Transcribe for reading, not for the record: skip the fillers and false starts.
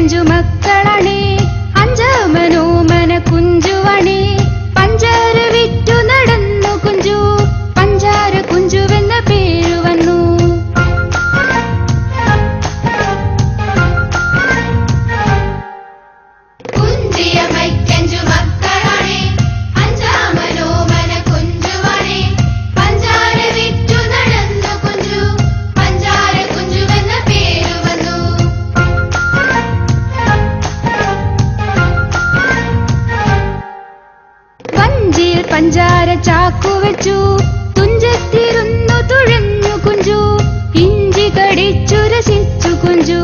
വഞ്ചിയമയ്ക്കഞ്ചു മക്കളണേ അഞ്ചാമനോമന കുഞ്ചുവണേ പഞ്ചാര വിറ്റു നടന്നു കുഞ്ചു പഞ്ചാര കുഞ്ചുവെന്ന പേരു വന്നു. കുഞ്ചിയമയ്ക്കഞ്ചു മക്കളണേ അഞ്ചാമനോമന കുഞ്ചുവണേ പഞ്ചാര വിറ്റു നടന്നു കുഞ്ചു പഞ്ചാര കുഞ്ചുവെന്ന പേരു വന്നു. വഞ്ചിയിൽ പഞ്ചാര ചാക്കു വെച്ചു തുഞ്ചത്തിരുന്നു തുഴഞ്ഞു കുഞ്ചു ഇഞ്ചി കടിച്ചു രസിച്ചു കുഞ്ചു.